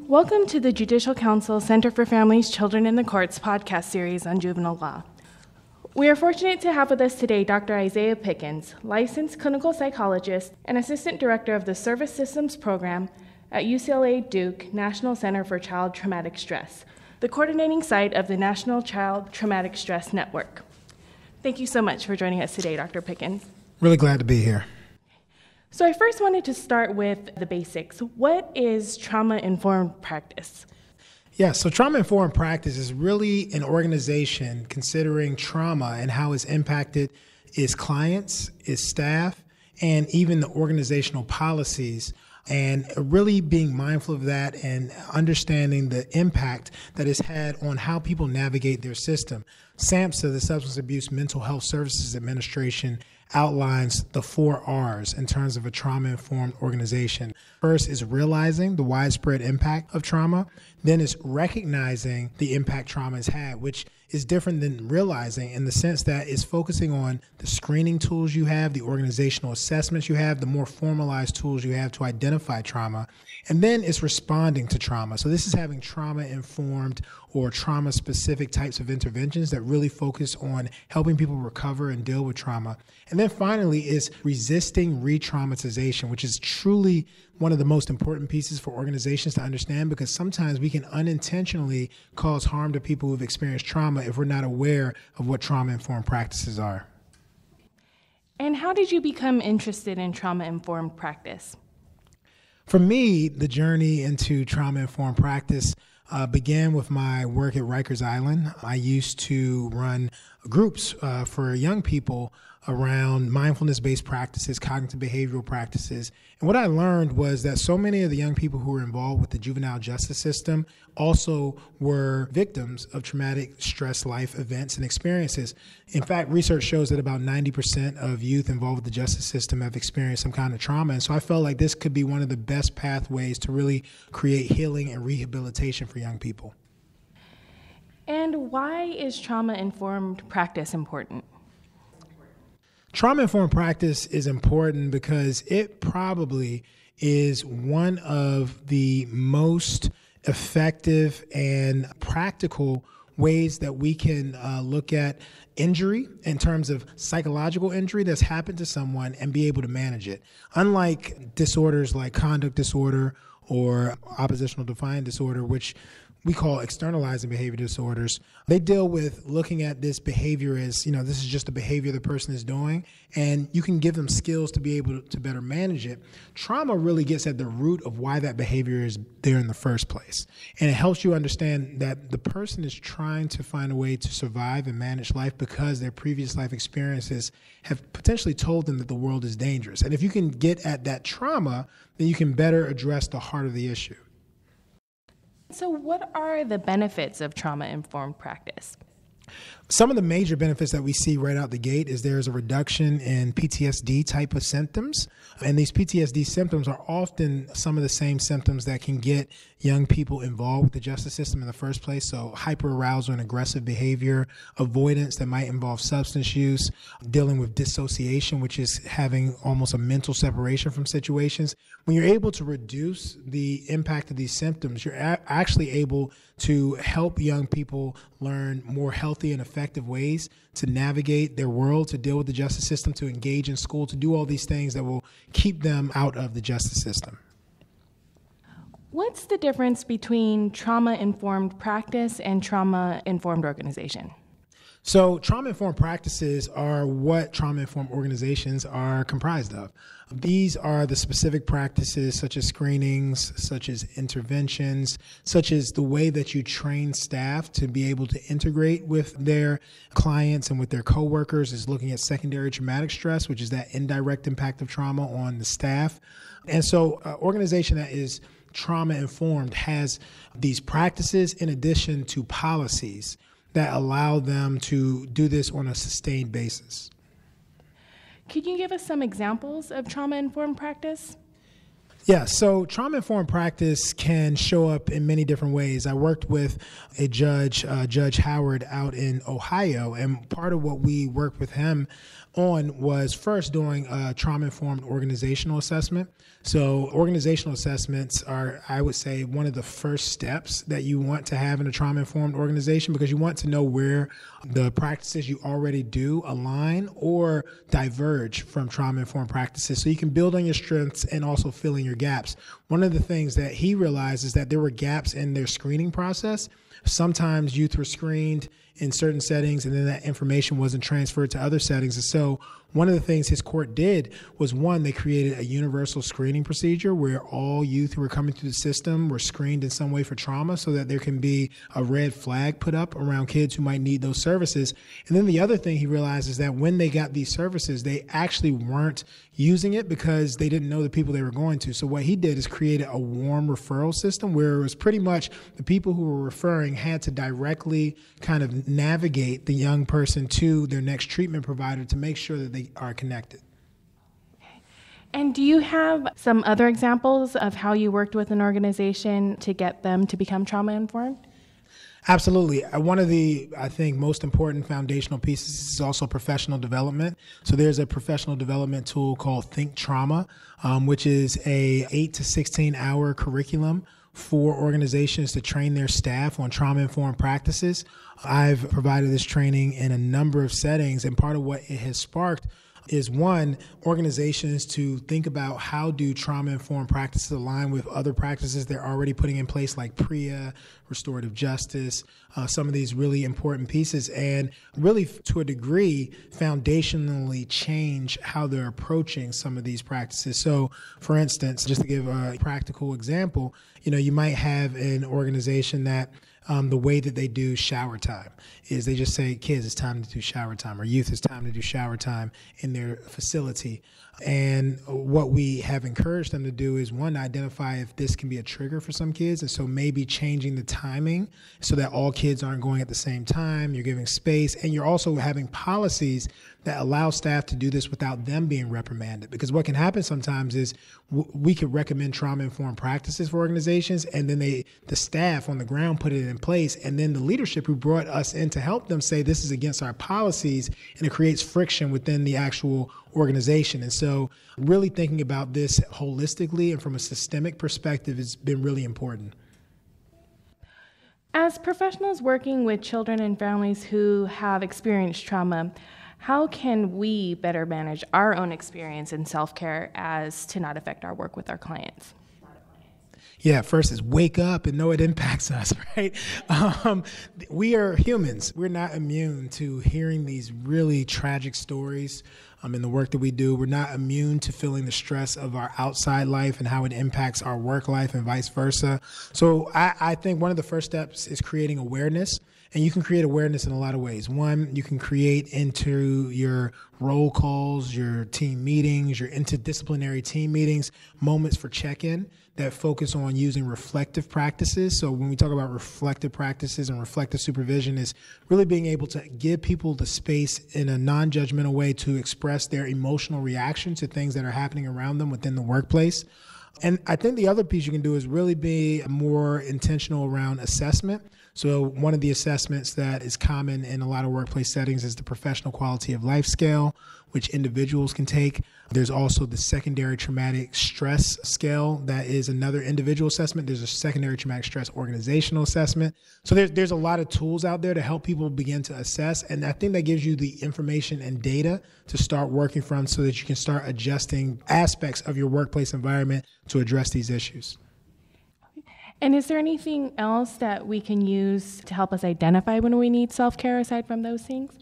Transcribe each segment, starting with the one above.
Welcome to the Judicial Council Center for Families, Children, and the Courts podcast series on juvenile law. We are fortunate to have with us today Dr. Isaiah Pickens, licensed clinical psychologist and assistant director of the Service Systems Program at UCLA Duke National Center for Child Traumatic Stress, the coordinating site of the National Child Traumatic Stress Network. Thank you so much for joining us today, Dr. Pickens. Really glad to be here. So I first wanted to start with the basics. What is trauma-informed practice? Yeah, so trauma-informed practice is really an organization considering trauma and how it's impacted its clients, its staff, and even the organizational policies, and really being mindful of that and understanding the impact that it's had on how people navigate their system. SAMHSA, the Substance Abuse Mental Health Services Administration, outlines the 4 R's in terms of a trauma-informed organization. First is realizing the widespread impact of trauma. Then is recognizing the impact trauma has had, which is different than realizing in the sense that it's focusing on the screening tools you have, the organizational assessments you have, the more formalized tools you have to identify trauma. And then it's responding to trauma. So this is having trauma-informed or trauma-specific types of interventions that really focus on helping people recover and deal with trauma. And then finally is resisting re-traumatization, which is truly one of the most important pieces for organizations to understand, because sometimes we can unintentionally cause harm to people who've experienced trauma if we're not aware of what trauma-informed practices are. And how did you become interested in trauma-informed practice? For me, the journey into trauma-informed practice began with my work at Rikers Island. I used to run groups for young people around mindfulness-based practices, cognitive behavioral practices. And what I learned was that so many of the young people who were involved with the juvenile justice system also were victims of traumatic stress life events and experiences. In fact, research shows that about 90% of youth involved with the justice system have experienced some kind of trauma. And so I felt like this could be one of the best pathways to really create healing and rehabilitation for young people. And why is trauma-informed practice important? Trauma-informed practice is important because it probably is one of the most effective and practical ways that we can look at injury in terms of psychological injury that's happened to someone and be able to manage it. Unlike disorders like conduct disorder or oppositional defiant disorder, which we call externalizing behavior disorders, they deal with looking at this behavior as, this is just a behavior the person is doing, and you can give them skills to be able to better manage it. Trauma really gets at the root of why that behavior is there in the first place. And it helps you understand that the person is trying to find a way to survive and manage life because their previous life experiences have potentially told them that the world is dangerous. And if you can get at that trauma, then you can better address the heart of the issue. So what are the benefits of trauma-informed practice? Some of the major benefits that we see right out the gate is there's a reduction in PTSD type of symptoms. And these PTSD symptoms are often some of the same symptoms that can get young people involved with the justice system in the first place. So hyperarousal and aggressive behavior, avoidance that might involve substance use, dealing with dissociation, which is having almost a mental separation from situations. When you're able to reduce the impact of these symptoms, you're actually able to help young people learn more healthy and effective ways to navigate their world, to deal with the justice system, to engage in school, to do all these things that will keep them out of the justice system. What's the difference between trauma-informed practice and trauma-informed organization? So trauma-informed practices are what trauma-informed organizations are comprised of. These are the specific practices such as screenings, such as interventions, such as the way that you train staff to be able to integrate with their clients and with their coworkers, is looking at secondary traumatic stress, which is that indirect impact of trauma on the staff. And so an organization that is trauma-informed has these practices in addition to policies that allow them to do this on a sustained basis. Could you give us some examples of trauma-informed practice? Yeah, so trauma-informed practice can show up in many different ways. I worked with a judge, Judge Howard, out in Ohio, and part of what we worked with him on was first doing a trauma-informed organizational assessment. So organizational assessments are, I would say, one of the first steps that you want to have in a trauma-informed organization, because you want to know where the practices you already do align or diverge from trauma-informed practices, so you can build on your strengths and also fill in your gaps. One of the things that he realized is that there were gaps in their screening process. Sometimes youth were screened in certain settings and then that information wasn't transferred to other settings. And so one of the things his court did was, one, they created a universal screening procedure where all youth who were coming through the system were screened in some way for trauma, so that there can be a red flag put up around kids who might need those services. And then the other thing he realized is that when they got these services, they actually weren't using it because they didn't know the people they were going to. So what he did is created a warm referral system where it was pretty much the people who were referring had to directly kind of navigate the young person to their next treatment provider to make sure that they are connected. And do you have some other examples of how you worked with an organization to get them to become trauma-informed? Absolutely. One of the, I think, most important foundational pieces is also professional development. So there's a professional development tool called Think Trauma, which is a 8 to 16 hour curriculum for organizations to train their staff on trauma-informed practices. I've provided this training in a number of settings, and part of what it has sparked is, one, organizations to think about how do trauma-informed practices align with other practices they're already putting in place, like PREA, restorative justice, some of these really important pieces, and really, to a degree, foundationally change how they're approaching some of these practices. So, for instance, just to give a practical example, you might have an organization that the way that they do shower time is they just say, kids, it's time to do shower time, or youth, it's time to do shower time in their facility. And what we have encouraged them to do is, one, identify if this can be a trigger for some kids. And so maybe changing the timing so that all kids aren't going at the same time. You're giving space, and you're also having policies that allow staff to do this without them being reprimanded. Because what can happen sometimes is we could recommend trauma-informed practices for organizations, and then the staff on the ground put it in place, and then the leadership who brought us in to help them say this is against our policies, and it creates friction within the actual organization. And so really thinking about this holistically and from a systemic perspective has been really important. As professionals working with children and families who have experienced trauma, how can we better manage our own experience in self-care as to not affect our work with our clients? Yeah, first is wake up and know it impacts us, right? We are humans. We're not immune to hearing these really tragic stories in the work that we do. We're not immune to feeling the stress of our outside life and how it impacts our work life and vice versa. So I think one of the first steps is creating awareness. And you can create awareness in a lot of ways. One, you can create into your roll calls, your team meetings, your interdisciplinary team meetings, moments for check-in that focus on using reflective practices. So when we talk about reflective practices and reflective supervision, is really being able to give people the space in a non-judgmental way to express their emotional reaction to things that are happening around them within the workplace. And I think the other piece you can do is really be more intentional around assessment. So one of the assessments that is common in a lot of workplace settings is the professional quality of life scale, which individuals can take. There's also the secondary traumatic stress scale that is another individual assessment. There's a secondary traumatic stress organizational assessment. So there's a lot of tools out there to help people begin to assess. And I think that gives you the information and data to start working from so that you can start adjusting aspects of your workplace environment to address these issues. And is there anything else that we can use to help us identify when we need self-care aside from those things?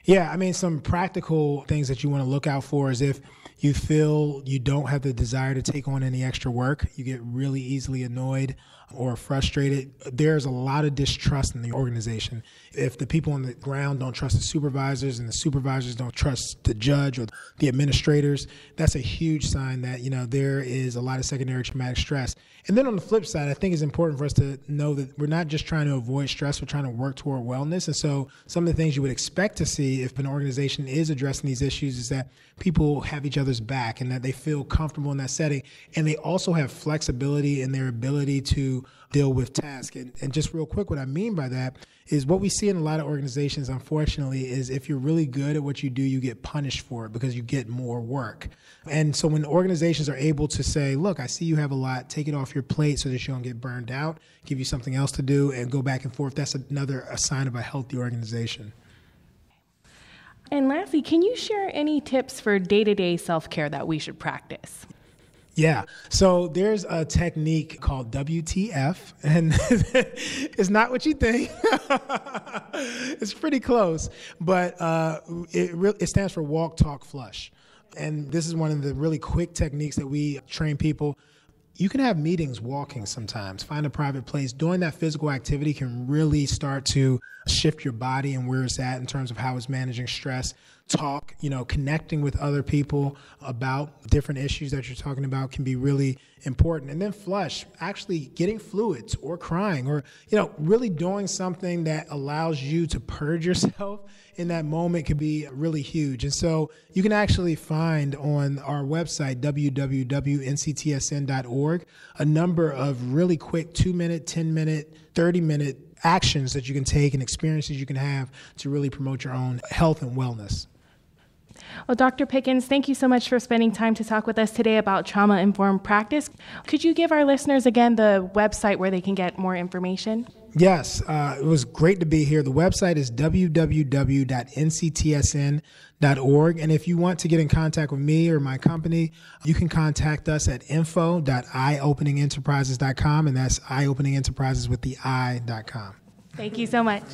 Yeah, some practical things that you want to look out for is if you feel you don't have the desire to take on any extra work, you get really easily annoyed or frustrated, there's a lot of distrust in the organization. If the people on the ground don't trust the supervisors and the supervisors don't trust the judge or the administrators, that's a huge sign that, there is a lot of secondary traumatic stress. And then on the flip side, I think it's important for us to know that we're not just trying to avoid stress, we're trying to work toward wellness. And so some of the things you would expect to see if an organization is addressing these issues is that people have each other's back and that they feel comfortable in that setting. And they also have flexibility in their ability to deal with tasks. And just real quick, what I mean by that is what we see in a lot of organizations, unfortunately, is if you're really good at what you do, you get punished for it because you get more work. And so when organizations are able to say, look, I see you have a lot, take it off your plate so that you don't get burned out, give you something else to do, and go back and forth, that's a sign of a healthy organization. And lastly, can you share any tips for day-to-day self-care that we should practice? Yeah. So there's a technique called WTF, and it's not what you think. It's pretty close, but it stands for walk, talk, flush. And this is one of the really quick techniques that we train people. You can have meetings walking sometimes. Find a private place. Doing that physical activity can really start to shift your body and where it's at in terms of how it's managing stress. Talk, connecting with other people about different issues that you're talking about can be really important. And then flush, actually getting fluids or crying or, really doing something that allows you to purge yourself in that moment can be really huge. And so you can actually find on our website, www.nctsn.org, a number of really quick 2-minute, 10-minute, 30-minute actions that you can take and experiences you can have to really promote your own health and wellness. Well, Dr. Pickens, thank you so much for spending time to talk with us today about trauma-informed practice. Could you give our listeners again the website where they can get more information? Yes, it was great to be here. The website is www.nctsn.org. And if you want to get in contact with me or my company, you can contact us at info.eyeopeningenterprises.com, and that's eyeopeningenterprises with the I.com. Thank you so much.